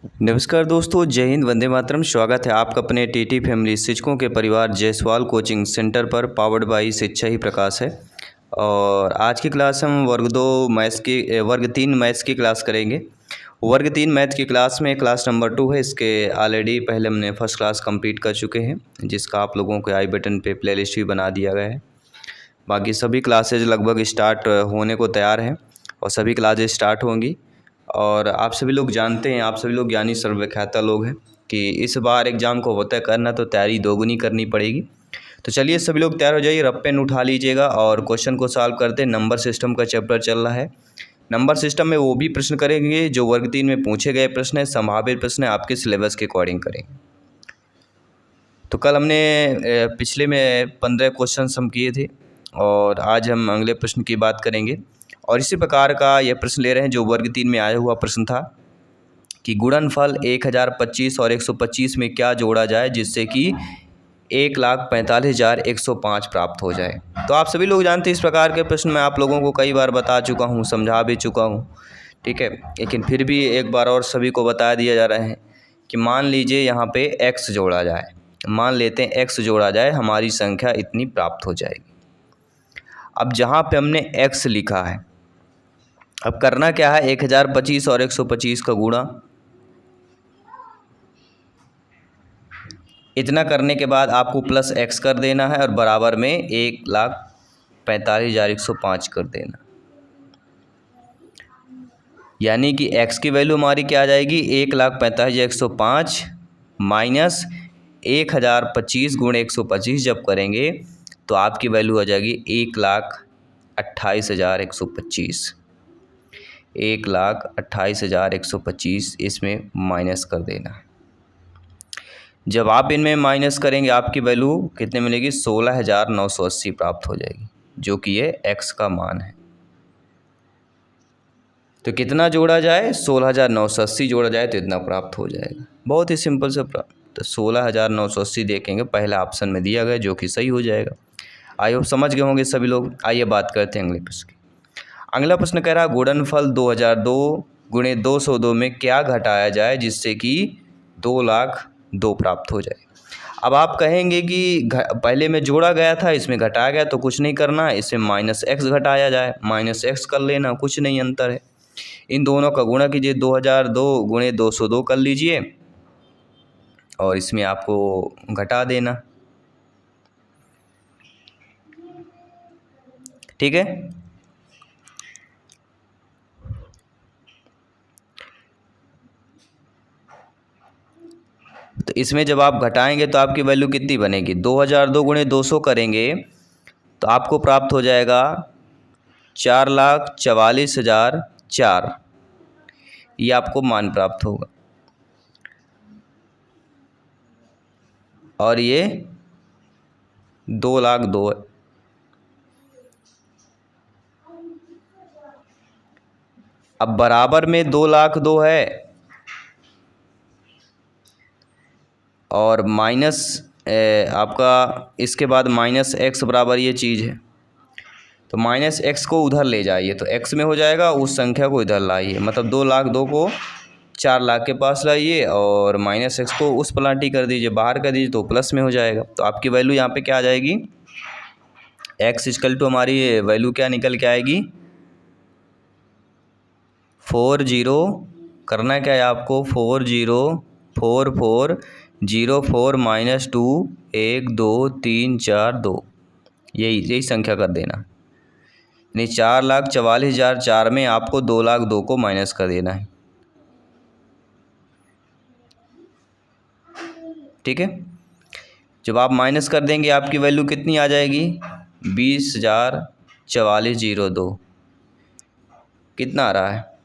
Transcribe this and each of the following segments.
नमस्कार दोस्तों, जय हिंद, वंदे मातरम। स्वागत है आपका अपने टीटी फैमिली शिक्षकों के परिवार जायसवाल कोचिंग सेंटर पर, पावर्ड बाई शिक्षा ही प्रकाश है। और आज की क्लास हम वर्ग 3 मैथ्स की क्लास करेंगे। वर्ग 3 मैथ की क्लास में क्लास नंबर 2 है। इसके ऑलरेडी पहले हमने फर्स्ट क्लास कंप्लीट कर चुके हैं, जिसका आप लोगों के आई बटन पे प्लेलिस्ट भी बना दिया गया है। बाकी सभी क्लासेज लगभग स्टार्ट होने को तैयार हैं और सभी क्लासेज स्टार्ट होंगी। और आप सभी लोग जानते हैं, आप सभी लोग ज्ञानी सर्वव्याख्याता लोग हैं कि इस बार एग्ज़ाम को होता करना तो तैयारी दोगुनी करनी पड़ेगी। तो चलिए सभी लोग तैयार हो जाइए, रब पेन उठा लीजिएगा और क्वेश्चन को सॉल्व करते हैं। नंबर सिस्टम का चैप्टर चल रहा है। नंबर सिस्टम में वो भी प्रश्न करेंगे जो वर्ग 3 में पूछे गए प्रश्न है, संभावित प्रश्न है, आपके सिलेबस के अकॉर्डिंग करेंगे। तो कल हमने पिछले में 15 क्वेश्चन हम किए थे और आज हम अगले प्रश्न की बात करेंगे। और इसी प्रकार का यह प्रश्न ले रहे हैं जो वर्ग 3 में आया हुआ प्रश्न था कि गुणनफल 1025 और 125 में क्या जोड़ा जाए जिससे कि 1,45,105 प्राप्त हो जाए। तो आप सभी लोग जानते हैं इस प्रकार के प्रश्न मैं आप लोगों को कई बार बता चुका हूँ, समझा भी चुका हूँ, ठीक है। लेकिन फिर भी एक बार और सभी को बता दिया जा रहा है कि मान लीजिए यहाँ पे x जोड़ा जाए, मान लेते हैं x जोड़ा जाए, हमारी संख्या इतनी प्राप्त हो जाएगी। अब जहाँ पे हमने x लिखा है, अब करना क्या है, 1025 और 125 का गुणा। इतना करने के बाद आपको प्लस x कर देना है और बराबर में 1,45,105 कर देना। यानी कि x की वैल्यू हमारी क्या आ जाएगी, 1,45,105 माइनस 1025 गुणे 125 जब करेंगे तो आपकी वैल्यू आ जाएगी 1,28,125। 1,28,125 इसमें माइनस कर देना। जब आप इनमें माइनस करेंगे आपकी वैल्यू कितने मिलेगी, 16,980 प्राप्त हो जाएगी, जो कि ये x का मान है। तो कितना जोड़ा जाए, 16,980 जोड़ा जाए तो इतना प्राप्त हो जाएगा। बहुत ही सिंपल से प्राप्त। तो 16,980 देखेंगे, पहला ऑप्शन में दिया गया जो कि सही हो जाएगा। आई होप समझ गए होंगे सभी लोग। आइए बात करते हैं अगले प्रश्न की। अगला प्रश्न कह रहा है गुणनफल 2002 गुणे 202 में क्या घटाया जाए जिससे कि 2,02,000 प्राप्त हो जाए। अब आप कहेंगे कि पहले में जोड़ा गया था, इसमें घटाया गया, तो कुछ नहीं करना, इसमें माइनस एक्स घटाया जाए, माइनस एक्स कर लेना, कुछ नहीं अंतर है। इन दोनों का गुणा कीजिए, 2002 गुणे 202 कर लीजिए और इसमें आपको घटा देना, ठीक है। तो इसमें जब आप घटाएंगे तो आपकी वैल्यू कितनी बनेगी, 2002 गुणे 200 करेंगे तो आपको प्राप्त हो जाएगा 4,44,004। ये आपको मान प्राप्त होगा। और ये 2,02,000 है। अब बराबर में 2,02,000 है और माइनस आपका इसके बाद माइनस एक्स बराबर ये चीज़ है, तो माइनस एक्स को उधर ले जाइए तो एक्स में हो जाएगा, उस संख्या को इधर लाइए, मतलब 2,02,000 को 4,00,000 के पास लाइए और माइनस एक्स को उस पलांटी कर दीजिए, बाहर कर दीजिए, तो प्लस में हो जाएगा। तो आपकी वैल्यू यहाँ पे क्या आ जाएगी, एक्स इक्वल टू हमारी वैल्यू क्या निकल के आएगी, 40, करना क्या है आपको, 404404 माइनस 2 1 2 3 4 2, यही संख्या कर देना। नहीं, 4,44,004 में आपको 2,02,000 को माइनस कर देना है, ठीक है। जब आप माइनस कर देंगे आपकी वैल्यू कितनी आ जाएगी, 20,44,002। कितना आ रहा है,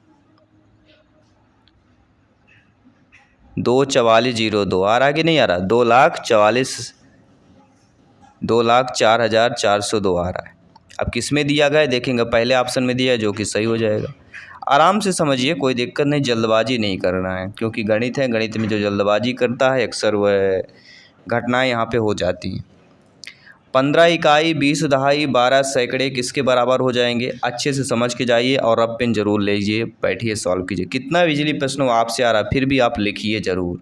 2,44,002 आ रहा है कि नहीं आ रहा, 2,04,402 आ रहा है। अब किस में दिया गया देखेंगे, पहले ऑप्शन में दिया है जो कि सही हो जाएगा। आराम से समझिए, कोई दिक्कत नहीं, जल्दबाजी नहीं करना है, क्योंकि गणित है, गणित में जो जल्दबाजी करता है अक्सर वह घटनाएं यहाँ पे हो जाती हैं। 15 इकाई, 20 दहाई, 12 सैकड़े किसके बराबर हो जाएंगे? अच्छे से समझ के जाइए और अब पेन जरूर लीजिए, बैठिए सॉल्व कीजिए। कितना बिजली प्रश्न आपसे आ रहा है फिर भी आप लिखिए ज़रूर।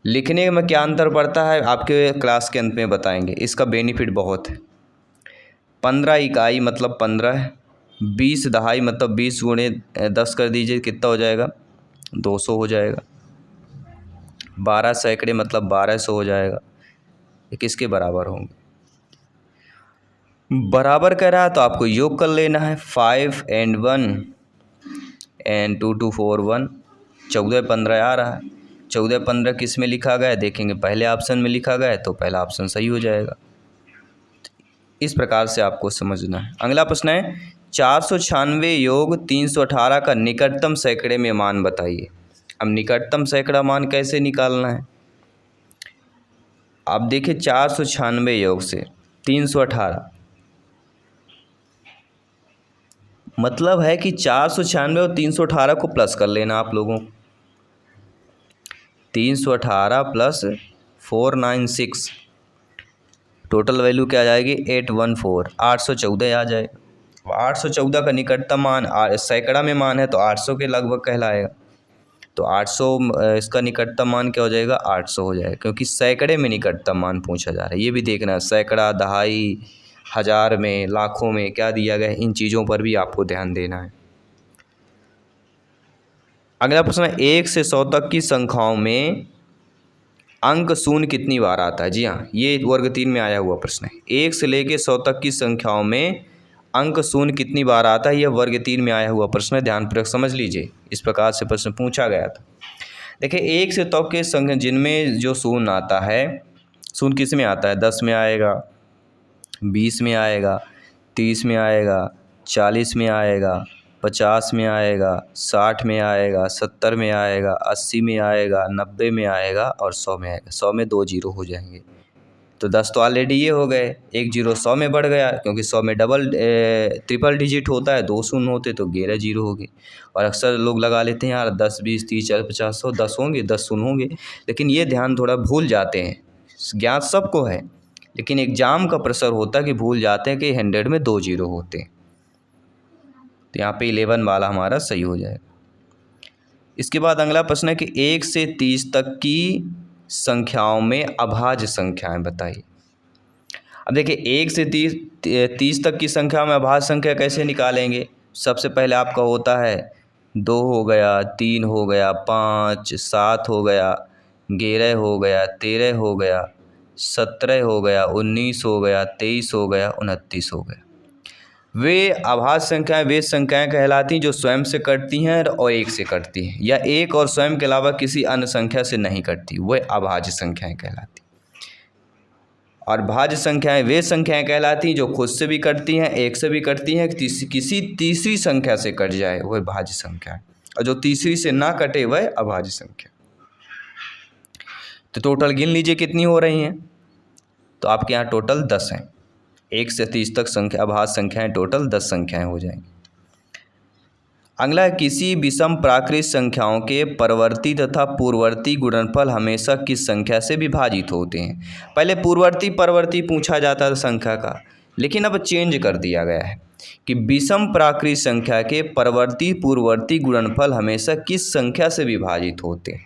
लिखने में क्या अंतर पड़ता है आपके क्लास के अंत में बताएंगे, इसका बेनिफिट बहुत है। 15 इकाई मतलब 15, 20 दहाई मतलब 20 गुणे 10 कर दीजिए, कितना हो जाएगा? 200 हो जाएगा। 12 सैकड़े मतलब 1200 हो जाएगा। ये किसके बराबर होंगे? बराबर कह रहा है तो आपको योग कर लेना है। 5 and 1 and 2 2 4 1, 14 15 आ रहा है। 14 15 किस में लिखा गया है देखेंगे, पहले ऑप्शन में लिखा गया है तो पहला ऑप्शन सही हो जाएगा। इस प्रकार से आपको समझना है। अगला प्रश्न है 496 योग 318 का निकटतम सैकड़े में मान बताइए। अब निकटतम सैकड़ा मान कैसे निकालना है? आप देखिए 496 योग से 318 मतलब है कि 496 और 318 को प्लस कर लेना आप लोगों को। 318 प्लस 496 टोटल वैल्यू क्या आ जाएगी? 814, 814 आ जाए। 814 का निकटतम मान सैकड़ा में मान है तो 800 के लगभग कहलाएगा। तो 800 इसका निकटतम मान क्या हो जाएगा? 800 हो जाएगा, क्योंकि सैकड़े में निकटतम मान पूछा जा रहा है। ये भी देखना है, सैकड़ा, दहाई, हज़ार में, लाखों में क्या दिया गया है, इन चीज़ों पर भी आपको ध्यान देना है। अगला प्रश्न है 1 से 100 तक की संख्याओं में अंक शून्य कितनी बार आता है? जी हाँ, ये वर्ग 3 में आया हुआ प्रश्न है। 1 से लेके 100 तक की संख्याओं में अंक शून्य कितनी बार आता है? यह वर्ग 3 में आया हुआ प्रश्न है, ध्यानपूर्वक समझ लीजिए। इस प्रकार से प्रश्न पूछा गया था। देखिए 1 से 100 के संख्या जिनमें जो शून्य आता है, शून्य किस में आता है? 10 में आएगा, 20 में आएगा, 30 में आएगा, 40 में आएगा, 50 में आएगा, 60 में आएगा, 70 में आएगा, 80 में आएगा, 90 में आएगा और 100 में आएगा। 100 में 2 जीरो हो जाएंगे। तो 10 तो ऑलरेडी ये हो गए, एक जीरो 100 में बढ़ गया, क्योंकि 100 में ट्रिपल डिजिट होता है, 2 शून्य होते तो 11 जीरो हो गए। और अक्सर लोग लगा लेते हैं यार 10 20 30 40 50 100, 10 होंगे, 10 शून्य होंगे, लेकिन ये ध्यान थोड़ा भूल जाते हैं। ज्ञात सबको है, लेकिन एग्जाम का प्रेशर होता है कि भूल जाते हैं कि 100 में 2 जीरो होते हैं। तो यहाँ पे 11 वाला हमारा सही हो जाएगा। इसके बाद अगला प्रश्न है कि 1 से 30 तक की संख्याओं में अभाज्य संख्याएं बताइए। अब देखिए 1 से 30 तक की संख्या में अभाज्य संख्या कैसे निकालेंगे? सबसे पहले आपका होता है 2 हो गया, 3 हो गया, 5, 7 हो गया, 11 हो गया, 13 हो गया, 17 हो गया, 19 हो गया, 23 हो गया, 29 हो गया। वे अभाज्य संख्याएं वे संख्याएं कहलाती हैं जो स्वयं से कटती हैं और 1 से कटती हैं, या 1 और स्वयं के अलावा किसी अन्य संख्या से नहीं कटती, वे अभाज्य संख्याएं कहलाती हैं। और भाज्य संख्याएं वे संख्याएं कहलाती हैं जो खुद से भी कटती हैं, 1 से भी कटती हैं, किसी तीसरी संख्या से कट जाए वह भाज्य संख्या है, और जो तीसरी से ना कटे वह अभाज्य संख्या। तो टोटल गिन लीजिए कितनी हो रही हैं। तो आपके यहाँ टोटल 10 हैं। 1 से 30 तक संख्या अभाज्य संख्याएं टोटल 10 संख्याएं हो जाएंगी। अगला है किसी विषम प्राकृत संख्याओं के परवर्ती तथा पूर्ववर्ती गुणनफल हमेशा किस संख्या से विभाजित होते हैं? पहले पूर्ववर्ती परवर्ती पूछा जाता था संख्या का, लेकिन अब चेंज कर दिया गया है कि विषम प्राकृत संख्या के परवर्ती पूर्ववर्ती गुणनफल हमेशा किस संख्या से विभाजित होते हैं।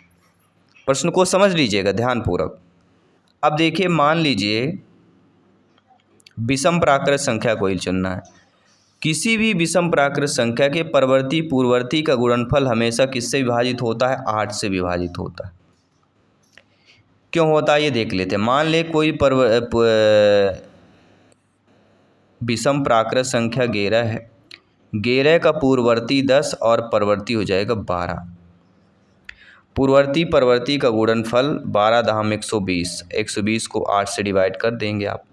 प्रश्न को समझ लीजिएगा ध्यानपूर्वक। अब देखिए मान लीजिए विषम प्राकृत संख्या को ही चुनना है। किसी भी विषम प्राकृत संख्या के परवर्ती पूर्ववर्ती का गुणनफल हमेशा किससे विभाजित होता है? 8 से विभाजित होता है। क्यों होता है ये देख लेते हैं। मान ले कोई विषम प्राकृत संख्या 11 है, 11 का पूर्ववर्ती 10 और परवर्ती हो जाएगा 12। पूर्ववर्ती परवर्ती का गुणनफल 12 दहम 120, 120 को 8 से डिवाइड कर देंगे आप,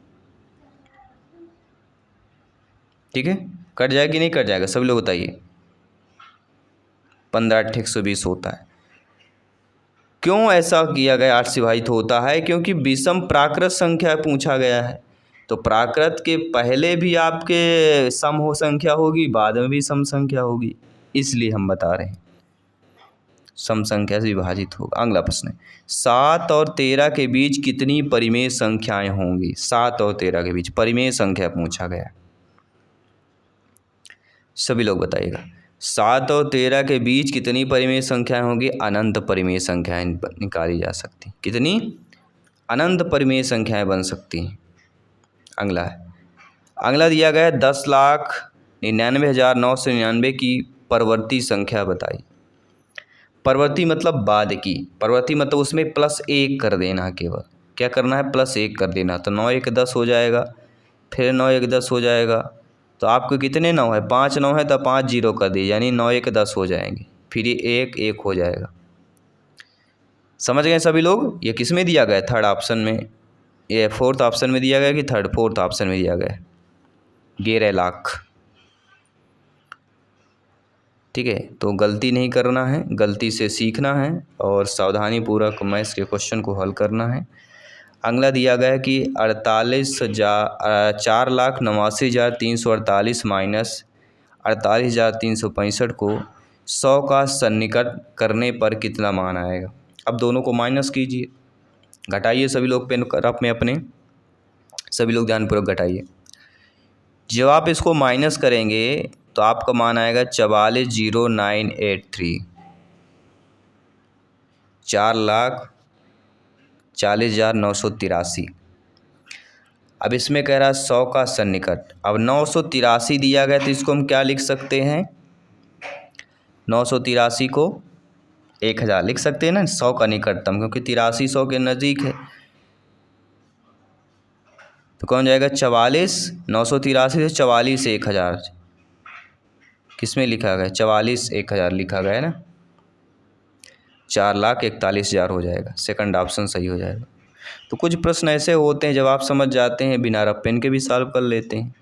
ठीक है। कट जाएगा कि नहीं कट जाएगा सभी लोग बताइए। 15 8 120 होता है। क्यों ऐसा किया गया 8 से विभाजित होता है? क्योंकि विषम प्राकृत संख्या पूछा गया है, तो प्राकृत के पहले भी आपके सम हो संख्या होगी, बाद में भी सम संख्या होगी, इसलिए हम बता रहे हैं। सम संख्या से विभाजित होगा। अगला प्रश्न है 7 और 13 के बीच कितनी परिमेय संख्याएं होंगी? 7 और 13 के बीच परिमेय संख्या पूछा गया, सभी लोग बताइएगा। 7 और 13 के बीच कितनी परिमेय संख्याएं होंगी? अनंत परिमेय संख्याएं निकाली जा सकती। कितनी? अनंत परिमेय संख्याएं बन सकती हैं। अगला दिया गया 10,99,999 की परवर्ती संख्या बताई। परवर्ती मतलब बाद की, परवर्ती मतलब उसमें +1 कर देना, केवल क्या करना है? +1 कर देना। तो 9 1 10 हो जाएगा, फिर 9 1 10 हो जाएगा। तो आपको कितने 9 है? 5 9 है तो 5 0 कर दीजिए, यानी 9 1 10 हो जाएंगे। फिर ये 1 1 हो जाएगा। समझ गए सभी लोग? ये किस में दिया गया? थर्ड ऑप्शन में, ये फोर्थ ऑप्शन में दिया गया कि थर्ड? फोर्थ ऑप्शन में दिया गया। 11 लाख। ठीक है, तो गलती नहीं करना है, गलती से सीखना है और सावधानी पूर्वक मैथ्स के क्वेश्चन को हल करना है। अगला दिया गया है कि 4,89,348 माइनस 48,365 को 100 का सन्निकट करने पर कितना मान आएगा? अब दोनों को माइनस कीजिए, घटाइए सभी लोग पेन रफ में अपने, सभी लोग ध्यानपूर्वक घटाइए। जब आप इसको माइनस करेंगे तो आपका मान आएगा 44,0983, 4,40,983। अब इसमें कह रहा है 100 का सन्निकट। अब 983 दिया गया तो इसको हम क्या लिख सकते हैं? 983 को 1000 लिख सकते हैं ना, 100 का निकटतम, क्योंकि 83 100 के नज़दीक है। तो कौन जाएगा? 44, 983 से 44 1000 किस में लिखा गया? 44 1000 लिखा गया है ना, 4,41,000 हो जाएगा। सेकंड ऑप्शन सही हो जाएगा। तो कुछ प्रश्न ऐसे होते हैं जब आप समझ जाते हैं बिना रफ पेन के भी सॉल्व कर लेते हैं।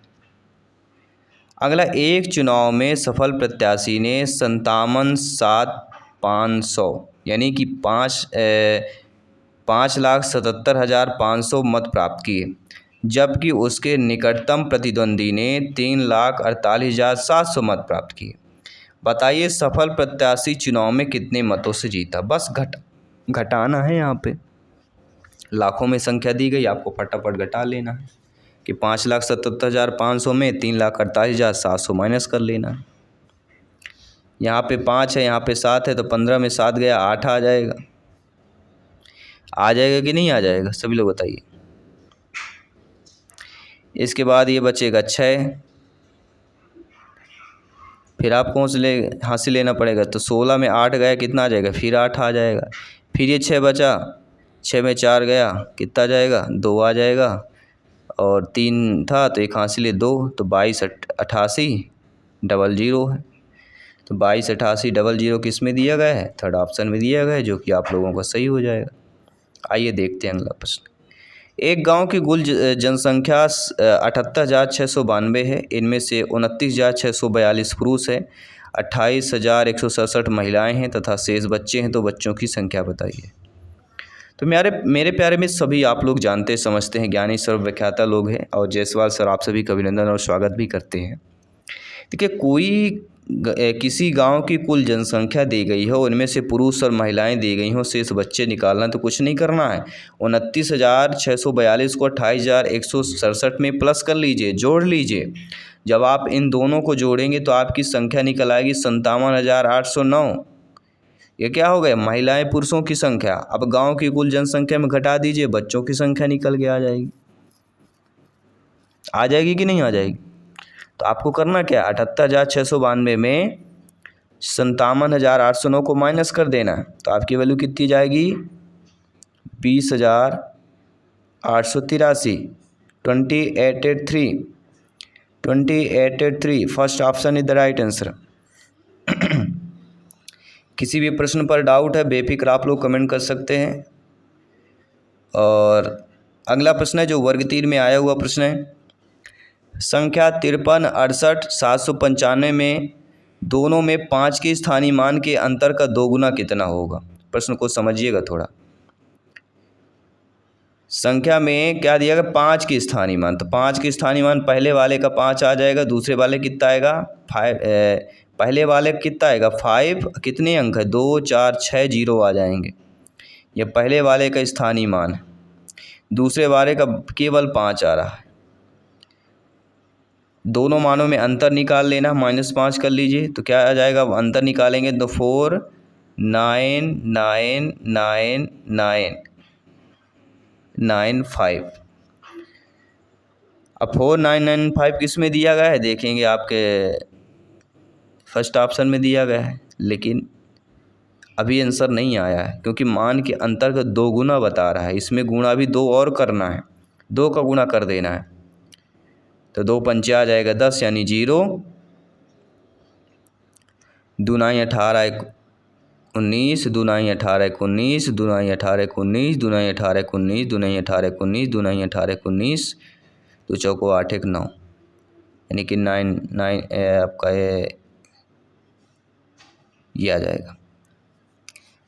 अगला, एक चुनाव में सफल प्रत्याशी ने 57,7,500 यानी कि 5,77,500 मत प्राप्त किए, जबकि उसके निकटतम प्रतिद्वंदी ने 3,48,700 मत प्राप्त किए। बताइए सफल प्रत्याशी चुनाव में कितने मतों से जीता? बस घटाना है। यहाँ पे लाखों में संख्या दी गई, आपको फटाफट घटा लेना है कि 5,77,500 में 3,48,700 माइनस कर लेना है। यहाँ पे 5 है, यहाँ पे 7 है, तो 15 में 7 गया, 8 आ जाएगा। आ जाएगा कि नहीं आ जाएगा? सभी लोग बताइए। इसके बाद ये बचेगा 6, फिर आपको हासिल लेना पड़ेगा। तो 16 में 8 गया, कितना आ जाएगा? फिर 8 आ जाएगा। फिर ये 6 बचा, 6 में 4 गया, कितना आ जाएगा? 2 आ जाएगा। और 3 था तो एक हासिल 2, तो 22,88,00 है। तो 22,88,00 किस में दिया गया है? थर्ड ऑप्शन में दिया गया है, जो कि आप लोगों का सही हो जाएगा। आइए देखते हैं अगला प्रश्न। एक गांव की कुल जनसंख्या 78,692 है। इनमें से 29,642 पुरुष है, 28,167 महिलाएं हैं तथा शेष बच्चे हैं। तो बच्चों की संख्या बताइए। तो मेरे प्यारे में सभी आप लोग जानते समझते हैं, ज्ञानी सर्वव्याख्याता लोग हैं, और जायसवाल सर आप सभी का अभिनंदन और स्वागत भी करते हैं। देखिए, किसी गांव की कुल जनसंख्या दी गई हो, उनमें से पुरुष और महिलाएं दी गई हों, शेष बच्चे निकालना। तो कुछ नहीं करना है, 29,642 को 28,167 में प्लस कर लीजिए, जोड़ लीजिए। जब आप इन दोनों को जोड़ेंगे तो आपकी संख्या निकल आएगी 57,809। ये क्या हो गया? महिलाएं पुरुषों की संख्या। अब गांव की कुल जनसंख्या में घटा दीजिए, बच्चों की संख्या निकल के आ जाएगी। आ जाएगी कि नहीं आ जाएगी? तो आपको करना क्या है? 78,692 में 57,809 को माइनस कर देना है। तो आपकी वैल्यू कितनी जाएगी? 20,883, 2883 first option is the right answer. किसी भी प्रश्न पर डाउट है बेफिक्र आप लोग कमेंट कर सकते हैं। और अगला प्रश्न है जो वर्ग 3 में आया हुआ प्रश्न है, संख्या 53, 68, 795 में दोनों में 5 के स्थानीय मान के अंतर का दोगुना कितना होगा? प्रश्न को समझिएगा थोड़ा। संख्या में क्या दिया गया? 5 के स्थानीय मान। तो 5 के स्थानीय मान, पहले वाले का 5 आ जाएगा, दूसरे वाले कितना आएगा? पहले वाले कितना आएगा 5, कितने अंक है 2 4 6 जीरो आ जाएंगे, ये पहले वाले का स्थानीय मान है। दूसरे वाले का केवल 5 आ रहा है। दोनों मानों में अंतर निकाल लेना, -5 कर लीजिए तो क्या आ जाएगा, अंतर निकालेंगे तो 4 9 9 9 9 9 5। अब 4 9 9 5 किस में दिया गया है देखेंगे, आपके फर्स्ट ऑप्शन में दिया गया है, लेकिन अभी आंसर नहीं आया है क्योंकि मान के अंतर का 2 गुना बता रहा है। इसमें गुणा भी 2 और करना है, 2 का गुणा कर देना है तो 2 पंचे आ जाएगा 10 यानी 0, 2 9 18 19, 2 9 18 19, 2 9 18 19, 2 9 18 19, 2 9 18 19, 2 9 18 19, 2 चौको 8 1 9, यानी कि 9 9 आपका ये आ जाएगा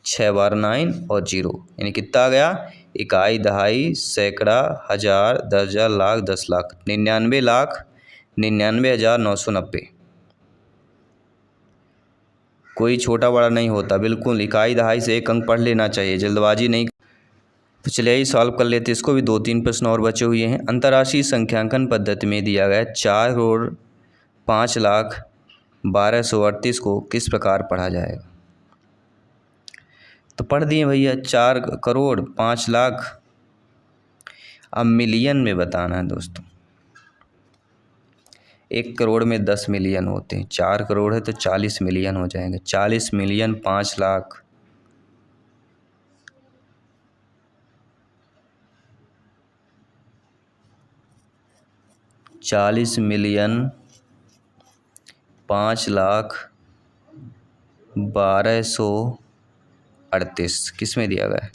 6 बार 9 और 0, यानी कितना आ गया, इकाई दहाई सैकड़ा हज़ार 10,000 लाख 10 लाख 99,99,990। कोई छोटा बड़ा नहीं होता, बिल्कुल इकाई दहाई से एक अंक पढ़ लेना चाहिए, जल्दबाजी नहीं। तो चलिए ही सॉल्व कर लेते, इसको भी 2-3 प्रश्न और बचे हुए हैं। अंतर्राष्ट्रीय संख्यांकन पद्धति में दिया गया 4,05,12,38 को किस प्रकार पढ़ा जाएगा। तो पढ़ दिए भैया 4,05,00,000। अब मिलियन में बताना है दोस्तों, 1 करोड़ में 10 मिलियन होते हैं, 4 करोड़ है तो 40 मिलियन हो जाएंगे। 40 मिलियन 5 लाख, चालीस मिलियन 5 लाख 1238 किस में दिया गया है,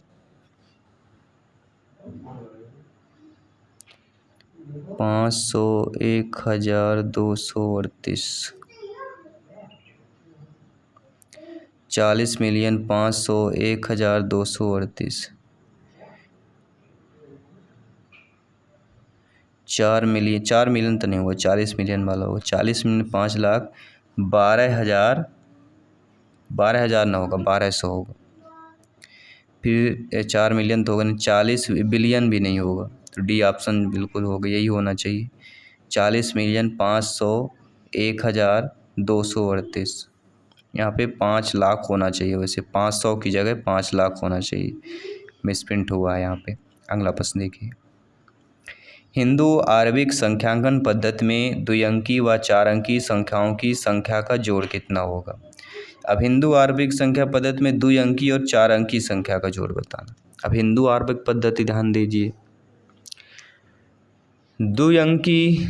500 1,238। 40 मिलियन 500 1,238, 4 मिलियन तो नहीं होगा, 40 मिलियन वाला होगा। 40 मिलियन 5 लाख 12,000 ना होगा, 1,200 होगा। फिर 4 मिलियन तो होगा नहीं, 40 बिलियन भी नहीं होगा, तो डी ऑप्शन बिल्कुल होगा, यही होना चाहिए। 40 मिलियन 500 1,238, यहाँ पे 5 लाख होना चाहिए, वैसे 500 की जगह 5 लाख होना चाहिए, मिसप्रिंट हुआ है यहाँ पे। अगला प्रश्न देखिए, हिंदू आरबिक संख्यांकन पद्धति में द्विअंकी व 4 अंकी संख्याओं की संख्या का जोड़ कितना होगा। अब हिंदू आरबिक संख्या पद्धति में द्विअंकी और 4 अंकी संख्या का जोड़ बताना। अब हिंदू आरबिक पद्धति ध्यान दीजिए, द्विअंकी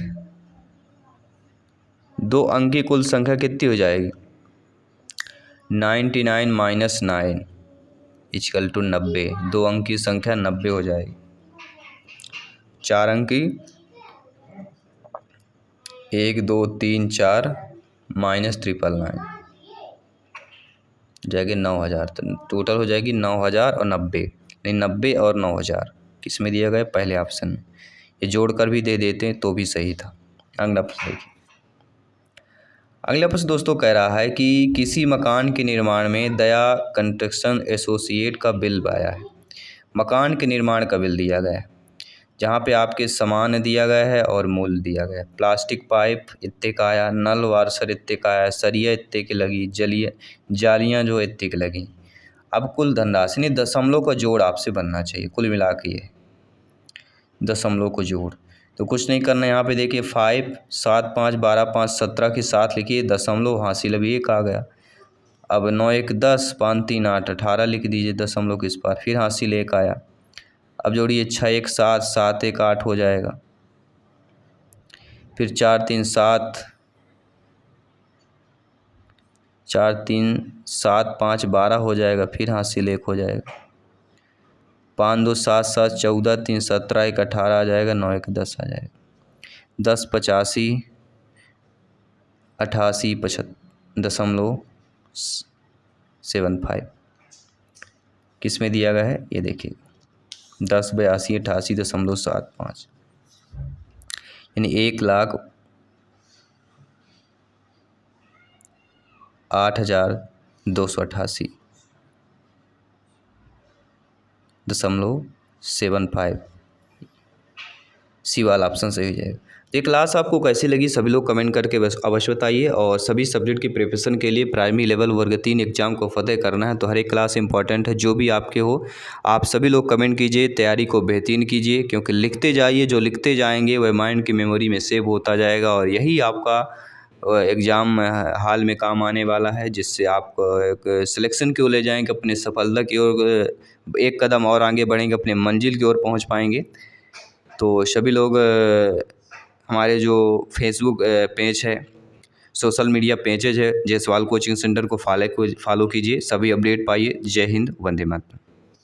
2 अंकी कुल संख्या कितनी हो जाएगी, 99 माइनस 9 इक्वल टू 90, 2 अंकी संख्या 90 हो जाएगी। 4 अंकी 1 2 3 4 माइनस 999 जाएगी 9,000, तो टोटल हो जाएगी 9,000 और 90, नहीं 90 और 9,000 किस में दिया गया, पहले ऑप्शन में। ये जोड़कर भी दे देते हैं तो भी सही था। अगला प्रश्न देखिए, अगला प्रश्न दोस्तों कह रहा है कि किसी मकान के निर्माण में दया कंस्ट्रक्शन एसोसिएट का बिल आया है। मकान के निर्माण का बिल दिया गया है, जहाँ पे आपके सामान दिया गया है और मूल दिया गया है। प्लास्टिक पाइप इतने का आया, नल वार्सर इतने का आया, सरिया इतने की लगी, जालियाँ जो इतने की लगी। अब कुल धनराशि नहीं, दशमलव का जोड़ आपसे बनना चाहिए, कुल मिला के ये दशमलव को जोड़। तो कुछ नहीं करना, यहाँ पे देखिए 5 7 5 12 5 17 के साथ लिखिए, दशमलव हासिल अभी 1 आ गया। अब 9 1 10 5 3 8 18 लिख दीजिए दशमलव के इस पार, फिर हासिल 1 आया। अब जोड़िए 6 1 7 7 1 8 हो जाएगा, फिर 4 3 7 4 3 7 5 12 हो जाएगा, फिर हासिल 1 हो जाएगा। 5 2 7 7 14 3 17 1 18 आ जाएगा, 9 1 10 आ जाएगा। 10 85 88 .75 किस में दिया गया है, ये देखिए 10 82 88.75, यानी 1,00,000 8,288.75 सी वाला ऑप्शन सही हो जाएगा। ये क्लास आपको कैसी लगी सभी लोग कमेंट करके बस अवश्य बताइए। और सभी सब्जेक्ट की प्रिपरेशन के लिए प्राइमरी लेवल वर्ग 3 एग्जाम को फतेह करना है तो हर एक क्लास इंपॉर्टेंट है, जो भी आपके हो आप सभी लोग कमेंट कीजिए, तैयारी को बेहतरीन कीजिए, क्योंकि लिखते जाइए, जो लिखते जाएंगे वह माइंड की मेमोरी में सेव होता जाएगा और यही आपका एग्ज़ाम हाल में काम आने वाला है, जिससे आप एक सिलेक्शन की ओर ले जाएंगे, अपने सफलता की ओर एक कदम और आगे बढ़ेंगे, अपने मंजिल की ओर पहुंच पाएंगे। तो सभी लोग हमारे जो फेसबुक पेज है, सोशल मीडिया पेजेज है, जायसवाल कोचिंग सेंटर को फॉलो कीजिए, सभी अपडेट पाइए। जय हिंद, वंदे मातरम।